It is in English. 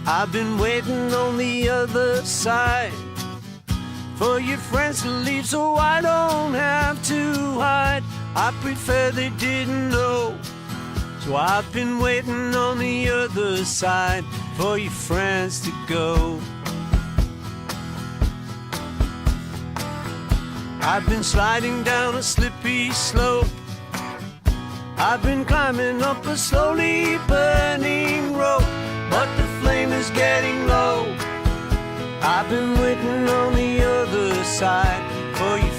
I've been waiting on the other side for your friends to leave so I don't have to hide. I prefer they didn't know, so I've been waiting on the other side for your friends to go. I've been sliding down a slippy slope, I've been climbing up a slowly burning rope, but the flame is getting low. I've been waiting on the other side for you